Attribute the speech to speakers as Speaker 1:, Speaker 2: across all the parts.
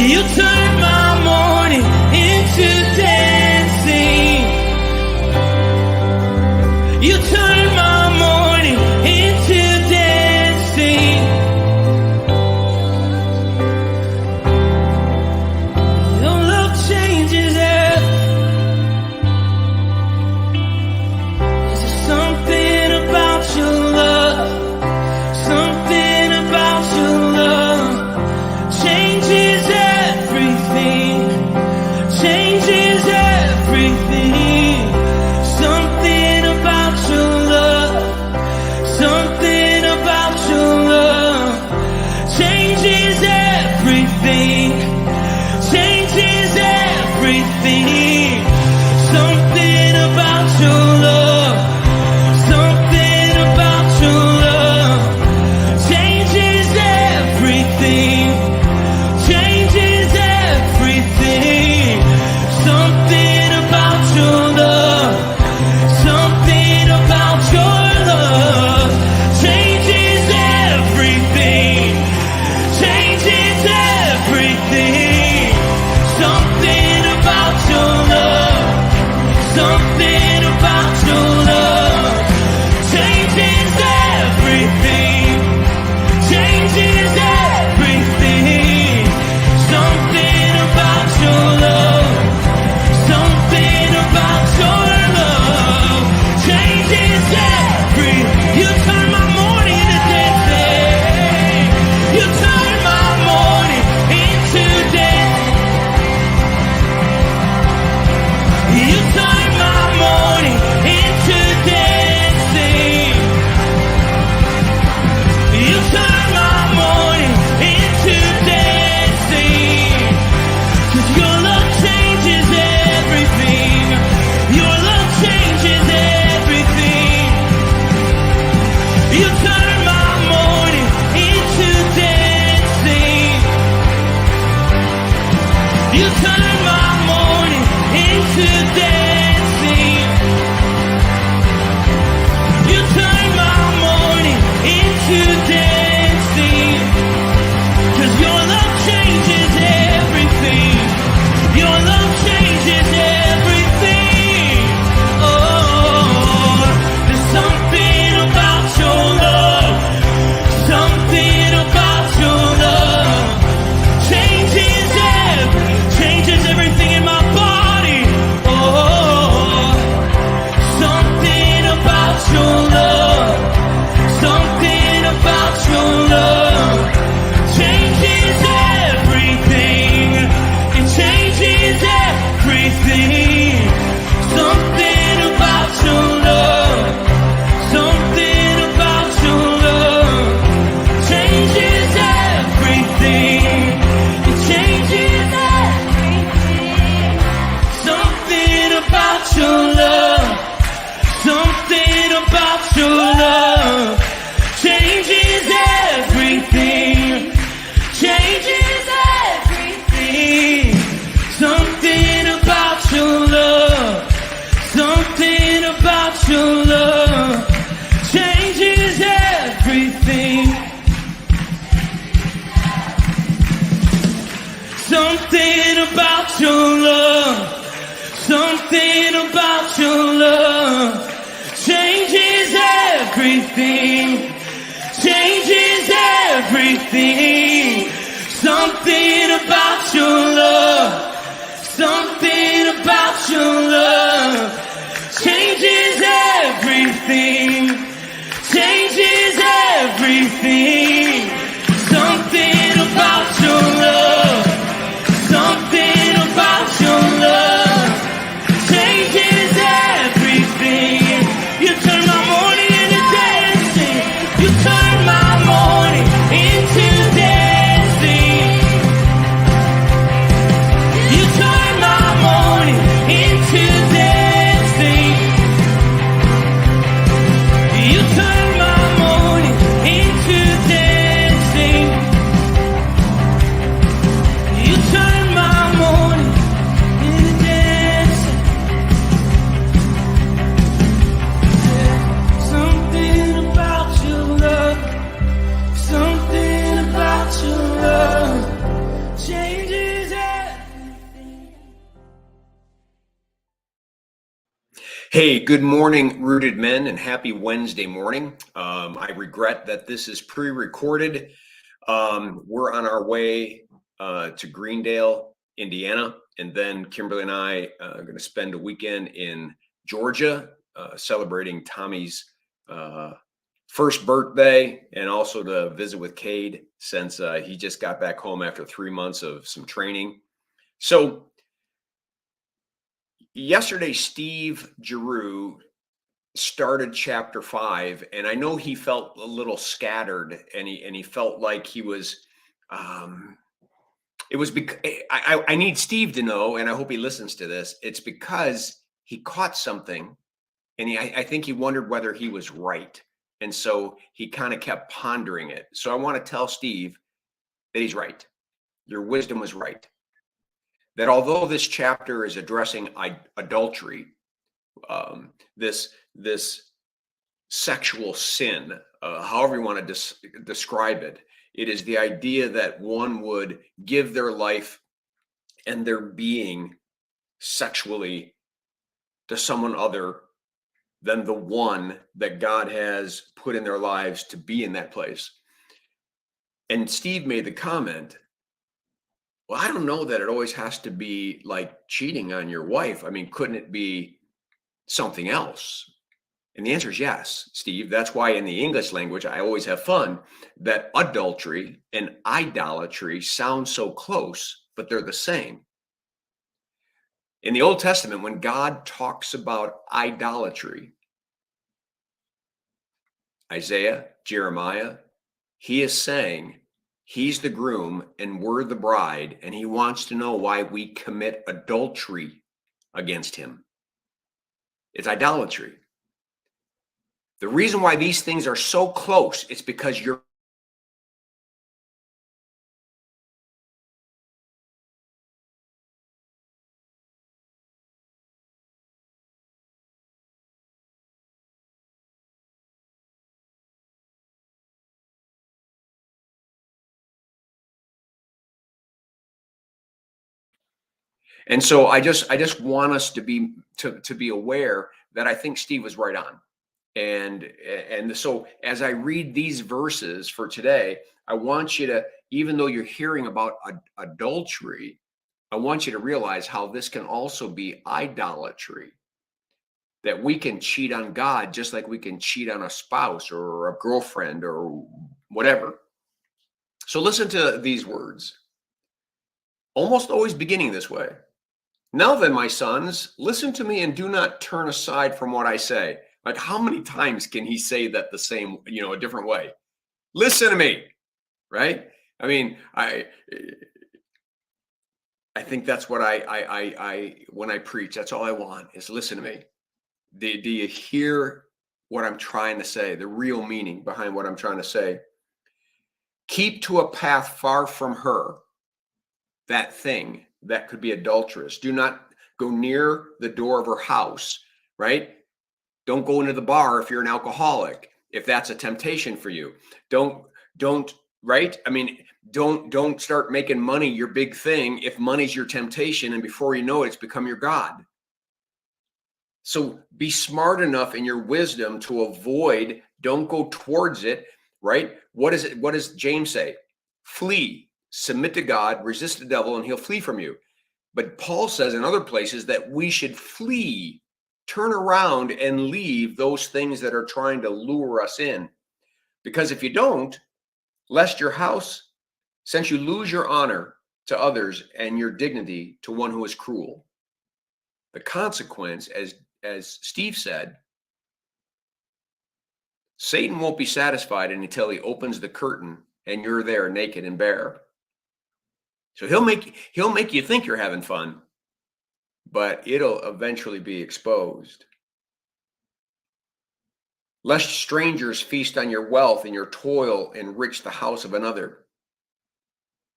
Speaker 1: You turn my morning into dancing. You turn my morning into dancing. Your love changes everything. There's something about your love. Something about your love changes everything. Changes everything. Something about your love. Something about your love changes everything. Changes everything. Something about your love. Something about your love changes everything. Changes everything. Something about your love. Something about your love changes everything. Changes everything. Something about your love. Something about your love changes everything. Changes everything. Something about your love. Something about your love changes everything. You turn my morning into dancing. You turn my morning into dancing. You turn my morning into dancing. You turn my morning into dancing. 'Cause your love changes everything. Your love changes everything. You turn my morning into dancing. You turn my morning into dancing. You turn my morning into dancing. 'Cause your love changes everything. Your love changes everything. Oh, there's something about your love. Something about your love changes everything in my body. Oh, something about your love. Something about your love changes everything. It changes everything. Something about your love. Something about your love changes everything. It changes everything. Something about your love. Something about your love changes everything. Changes everything. Something about your love. Something about your love changes everything. Something about your love. Something about your love changes everything. Changes everything. Something about your love. Something about your love changes everything. Changes everything. Something about your love. Something about your love changes everything. You turn my morning into dancing. You turn my morning into dancing. You turn my morning into
Speaker 2: Hey, good morning, rooted men, and happy Wednesday morning. I regret that this is pre-recorded. We're on our way to Greendale, Indiana, and then Kimberly and I are going to spend a weekend in Georgia, celebrating Tommy's uh, first birthday, and also to visit with Cade since he just got back home after 3 months of some training. So yesterday, Steve Giroux started chapter 5, and I know he felt a little scattered, and he felt like he was it was because I need Steve to know, and I hope he listens to this. It's because he caught something, and I think he wondered whether he was right, and so he kind of kept pondering it. So I want to tell Steve that he's right. Your wisdom was right. That although this chapter is addressing adultery, this sexual sin, however you want to describe it. It is the idea that one would give their life and their being sexually to someone other than the one that God has put in their lives to be in that place. And Steve made the comment, well, I don't know that it always has to be like cheating on your wife. I mean, couldn't it be something else? And the answer is yes, Steve. That's why in the English language, I always have fun that adultery and idolatry sound so close, but they're the same. In the Old Testament, when God talks about idolatry, Isaiah, Jeremiah, he is saying he's the groom and we're the bride, and he wants to know why we commit adultery against him. It's idolatry. The reason why these things are so close is because you're And so I just want us to be aware that I think Steve was right on. And so as I read these verses for today, I want you to, even though you're hearing about adultery, I want you to realize how this can also be idolatry. That we can cheat on God just like we can cheat on a spouse or a girlfriend or whatever. So listen to these words, almost always beginning this way. Now then, my sons, listen to me and do not turn aside from what I say. Like, how many times can he say that the same, a different way? Listen to me, right? I mean, I think that's what I when I preach, that's all I want is listen to me. Do you hear what I'm trying to say? The real meaning behind what I'm trying to say. Keep to a path far from her, that thing that could be adulterous. Do not go near the door of her house, right? Don't go into the bar if you're an alcoholic, if that's a temptation for you. Don't, right? I mean, don't start making money your big thing if money's your temptation and before you know it, it's become your God. So be smart enough in your wisdom to avoid, don't go towards it, right? What is it? What does James say? Flee, submit to God, resist the devil, and he'll flee from you. But Paul says in other places that we should flee, turn around and leave those things that are trying to lure us in. Because if you don't, lest your house, since you lose your honor to others and your dignity to one who is cruel. The consequence, as Steve said, Satan won't be satisfied until he opens the curtain and you're there naked and bare. So he'll make you think you're having fun, but it'll eventually be exposed. Lest strangers feast on your wealth and your toil enrich the house of another.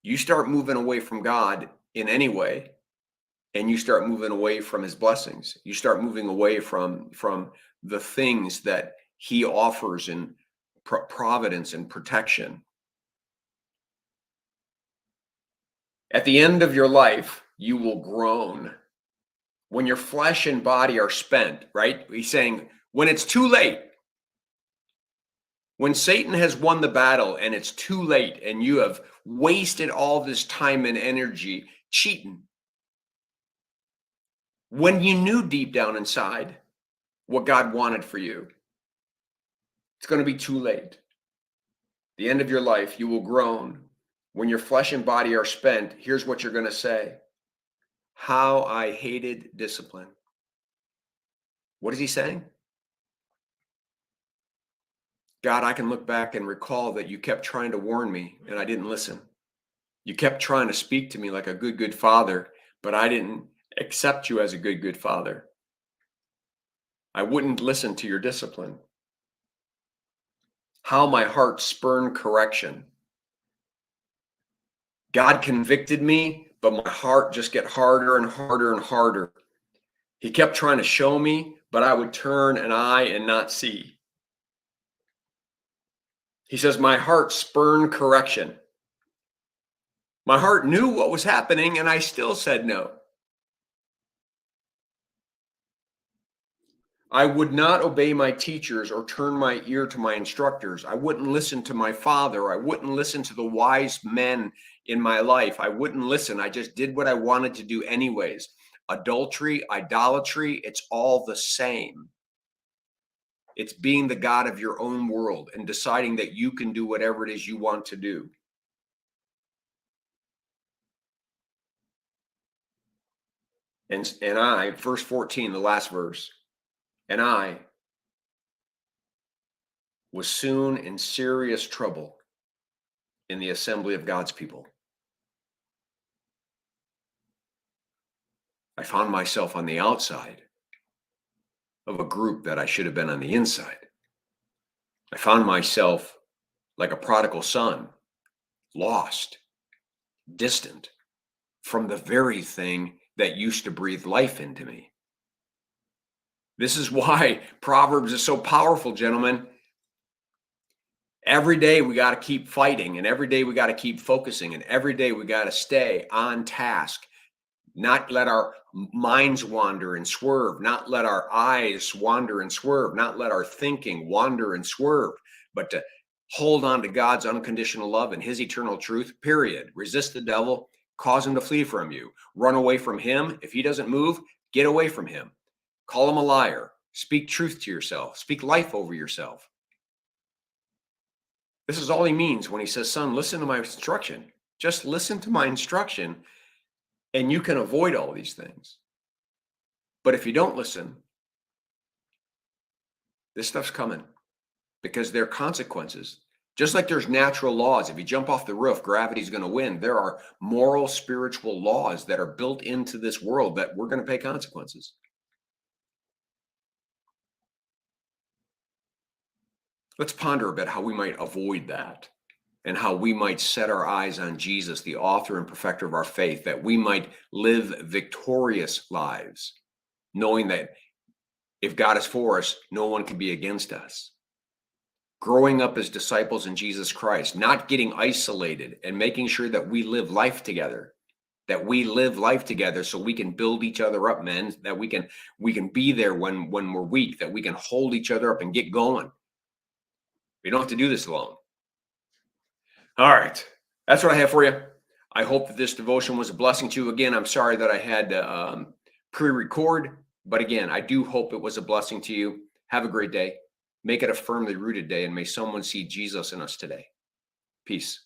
Speaker 2: You start moving away from God in any way, and you start moving away from his blessings. You start moving away from the things that he offers in providence and protection. At the end of your life, you will groan when your flesh and body are spent, right? He's saying when it's too late, when Satan has won the battle and it's too late and you have wasted all this time and energy cheating, when you knew deep down inside what God wanted for you, it's going to be too late. The end of your life, you will groan. When your flesh and body are spent, here's what you're going to say. How I hated discipline. What is he saying? God, I can look back and recall that you kept trying to warn me and I didn't listen. You kept trying to speak to me like a good father, but I didn't accept you as a good father. I wouldn't listen to your discipline. How my heart spurned correction. God convicted me, but my heart just get harder and harder and harder. He kept trying to show me, but I would turn an eye and not see. He says, my heart spurned correction. My heart knew what was happening, and I still said no. I would not obey my teachers or turn my ear to my instructors. I wouldn't listen to my father. I wouldn't listen to the wise men in my life. I wouldn't listen. I just did what I wanted to do anyways. Adultery, idolatry, it's all the same. It's being the God of your own world and deciding that you can do whatever it is you want to do. And I, verse 14, the last verse, and I was soon in serious trouble in the assembly of God's people. I found myself on the outside of a group that I should have been on the inside. I found myself like a prodigal son, lost, distant from the very thing that used to breathe life into me. This is why Proverbs is so powerful, gentlemen. Every day we got to keep fighting, and every day we got to keep focusing, and every day we got to stay on task, not let our minds wander and swerve, not let our eyes wander and swerve, not let our thinking wander and swerve, but to hold on to God's unconditional love and his eternal truth, period. Resist the devil, cause him to flee from you. Run away from him. If he doesn't move, get away from him. Call him a liar. Speak truth to yourself. Speak life over yourself. This is all he means when he says, son, listen to my instruction. Just listen to my instruction and you can avoid all these things. But if you don't listen, this stuff's coming because there are consequences. Just like there's natural laws. If you jump off the roof, gravity's going to win. There are moral, spiritual laws that are built into this world that we're going to pay consequences. Let's ponder a bit how we might avoid that and how we might set our eyes on Jesus, the author and perfecter of our faith, that we might live victorious lives, knowing that if God is for us, no one can be against us. Growing up as disciples in Jesus Christ, not getting isolated and making sure that we live life together, so we can build each other up, men, that we can be there when we're weak, that we can hold each other up and get going. We don't have to do this alone. All right. That's what I have for you. I hope that this devotion was a blessing to you. Again, I'm sorry that I had to pre-record, but again, I do hope it was a blessing to you. Have a great day. Make it a firmly rooted day, and may someone see Jesus in us today. Peace.